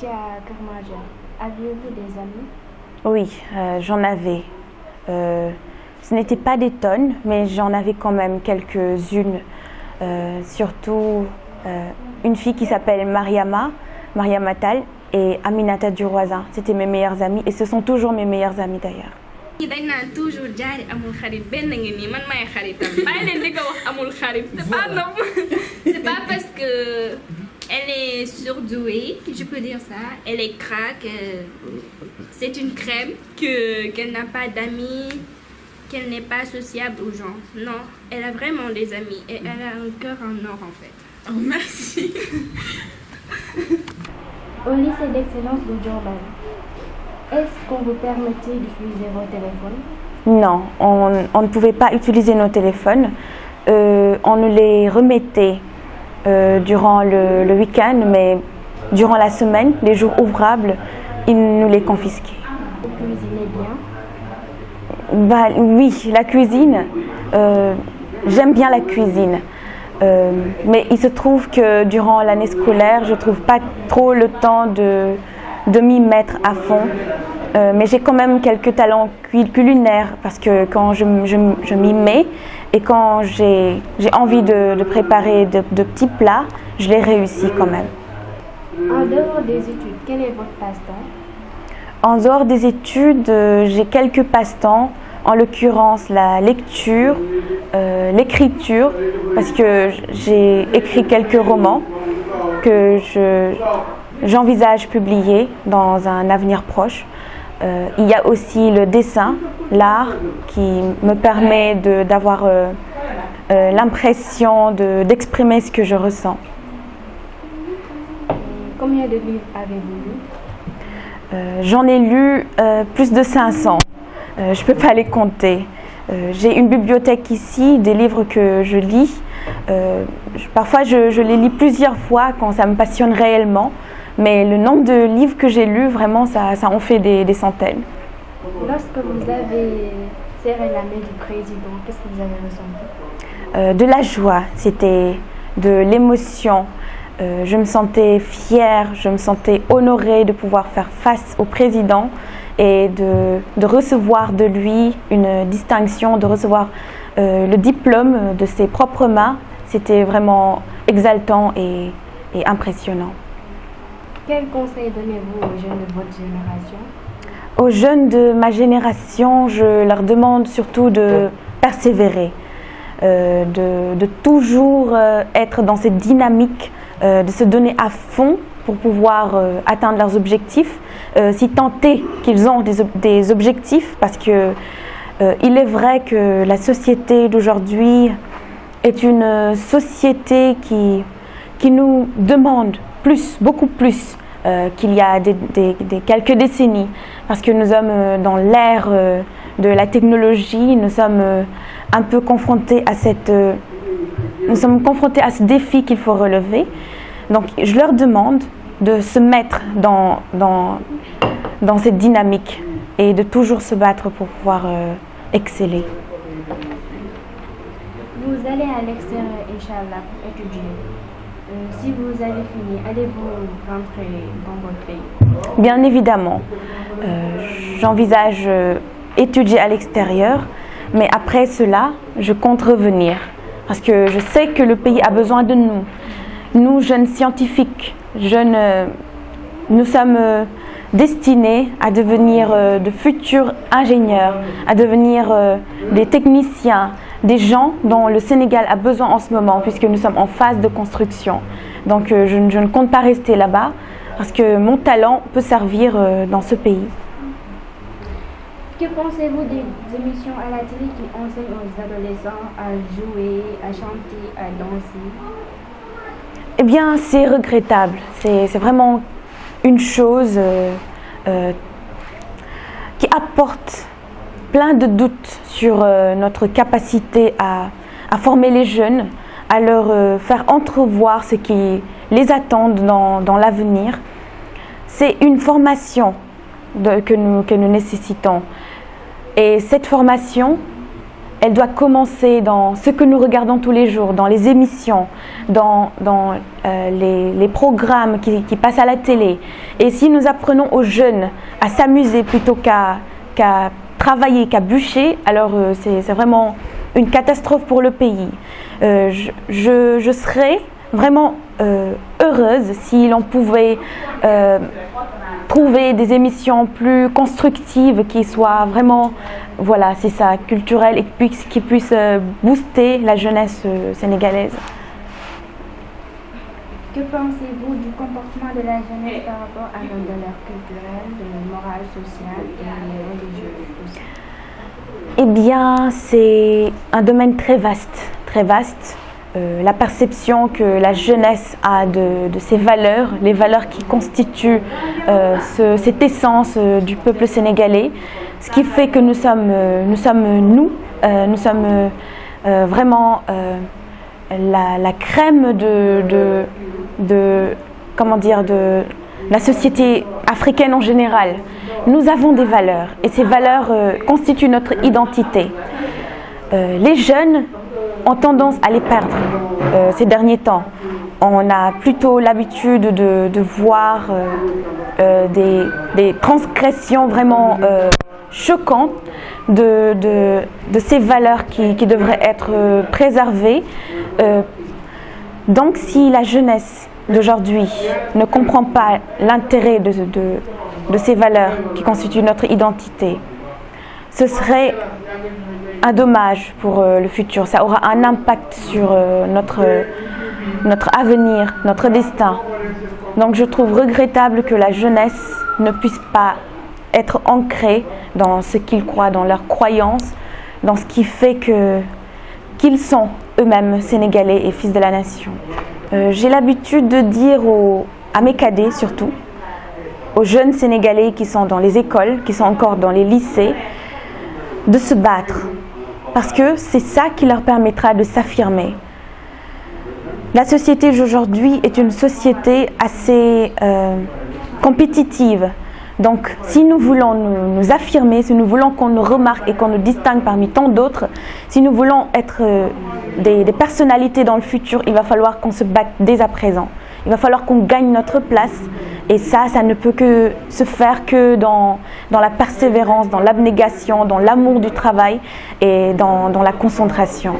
étiez à Kermaja, aviez-vous des amis? Oui, j'en avais. Ce n'étaient pas des tonnes, mais j'en avais quand même quelques-unes. Surtout une fille qui s'appelle Mariama Tal et Aminata Duroisin. C'était mes meilleures amies et ce sont toujours mes meilleures amies d'ailleurs. dañ naan toujours jaari amul xarit benn ngi nii man maay xaritam bàyyi leen di ko wax amul xarit c'est pas parce que elle est surdouée, je peux dire ça, elle est craque, c'est une crème qu'elle n'a pas d'amis, qu'elle n'est pas sociable aux gens. Non, elle a vraiment des amis et elle a un cœur en or en fait. Oh merci. Au lycée d'excellence de Diourbel, est-ce qu'on vous permettait d'utiliser vos téléphones? Non, on ne pouvait pas utiliser nos téléphones. On nous les remettait durant le week-end, mais durant la semaine, les jours ouvrables, ils nous les confisquaient. Vous cuisinez bien? Bah, oui, la cuisine, j'aime bien la cuisine. Mais il se trouve que durant l'année scolaire, je ne trouve pas trop le temps de m'y mettre à fond. Mais j'ai quand même quelques talents culinaires parce que quand je m'y mets et quand j'ai envie de préparer de petits plats, je les réussis quand même. En dehors des études, quel est votre passe-temps? En dehors des études, j'ai quelques passe-temps, en l'occurrence la lecture, l'écriture, parce que j'ai écrit quelques romans que j'envisage publier dans un avenir proche. Il y a aussi le dessin, l'art, qui me permet d'avoir l'impression d'exprimer ce que je ressens. Combien de livres avez-vous lu? J'en ai lu plus de 500. Je ne peux pas les compter. J'ai une bibliothèque ici, des livres que je lis. Parfois, je les lis plusieurs fois quand ça me passionne réellement. Mais le nombre de livres que j'ai lus, vraiment, ça en fait des centaines. Lorsque vous avez serré la main du président, qu'est-ce que vous avez ressenti? De la joie, c'était de l'émotion. Je me sentais fière, je me sentais honorée de pouvoir faire face au président et de recevoir de lui une distinction, de recevoir le diplôme de ses propres mains. C'était vraiment exaltant et impressionnant. Quel conseil donnez-vous aux jeunes de votre génération? Aux jeunes de ma génération, je leur demande surtout de persévérer, de toujours être dans cette dynamique, de se donner à fond pour pouvoir atteindre leurs objectifs, si tant est qu'ils ont des objectifs, parce que il est vrai que la société d'aujourd'hui est une société qui nous demande plus, beaucoup plus qu'il y a quelques décennies, parce que nous sommes dans l'ère de la technologie, nous sommes un peu confrontés à ce défi qu'il faut relever. Donc je leur demande de se mettre dans cette dynamique et de toujours se battre pour pouvoir exceller. Vous allez à l'extérieur, Inch'Allah, pour étudier. Si vous avez fini, allez-vous rentrer dans votre pays? Bien évidemment. J'envisage étudier à l'extérieur, mais après cela, je compte revenir. Parce que je sais que le pays a besoin de nous. Nous, jeunes scientifiques, nous sommes destinés à devenir de futurs ingénieurs, à devenir des techniciens, des gens dont le Sénégal a besoin en ce moment, puisque nous sommes en phase de construction. Donc je ne compte pas rester là-bas, parce que mon talent peut servir dans ce pays. Que pensez-vous des émissions à la télé qui enseignent aux adolescents à jouer, à chanter, à danser? Eh bien, c'est regrettable. C'est vraiment une chose qui apporte plein de doutes sur notre capacité à former les jeunes, à leur faire entrevoir ce qui les attend dans l'avenir. C'est une formation que nous nécessitons. Et cette formation, elle doit commencer dans ce que nous regardons tous les jours, dans les émissions, dans les programmes qui passent à la télé. Et si nous apprenons aux jeunes à s'amuser plutôt qu'à travailler, qu'à bûcher, alors c'est vraiment une catastrophe pour le pays. Je serais vraiment heureuse si l'on pouvait trouver des émissions plus constructives qui soient vraiment, voilà, c'est ça, culturelles et qui puissent booster la jeunesse sénégalaise. Que pensez-vous du comportement de la jeunesse par rapport à leurs valeurs culturelles, morales, sociales et religieuses aussi? Eh bien, c'est un domaine très vaste, très vaste. La perception que la jeunesse a de ces valeurs, les valeurs qui constituent cette essence du peuple sénégalais, ce qui fait que nous sommes vraiment la crème de la société africaine en général. Nous avons des valeurs et ces valeurs constituent notre identité. Les jeunes ont tendance à les perdre ces derniers temps. On a plutôt l'habitude de voir des transgressions vraiment choquantes de ces valeurs qui devraient être préservées. Donc si la jeunesse d'aujourd'hui ne comprend pas l'intérêt de ces valeurs qui constituent notre identité, ce serait un dommage pour le futur. Ça aura un impact sur notre avenir, notre destin. Donc je trouve regrettable que la jeunesse ne puisse pas être ancrée dans ce qu'ils croient, dans leurs croyances, dans ce qui fait qu'ils sont eux-mêmes sénégalais et fils de la nation. J'ai l'habitude de dire à mes cadets surtout, aux jeunes sénégalais qui sont dans les écoles, qui sont encore dans les lycées, de se battre. Parce que c'est ça qui leur permettra de s'affirmer. La société d'aujourd'hui est une société assez compétitive. Donc, si nous voulons nous affirmer, si nous voulons qu'on nous remarque et qu'on nous distingue parmi tant d'autres, si nous voulons être des personnalités dans le futur, il va falloir qu'on se batte dès à présent. Il va falloir qu'on gagne notre place. Et ça ne peut que se faire que dans la persévérance, dans l'abnégation, dans l'amour du travail et dans la concentration.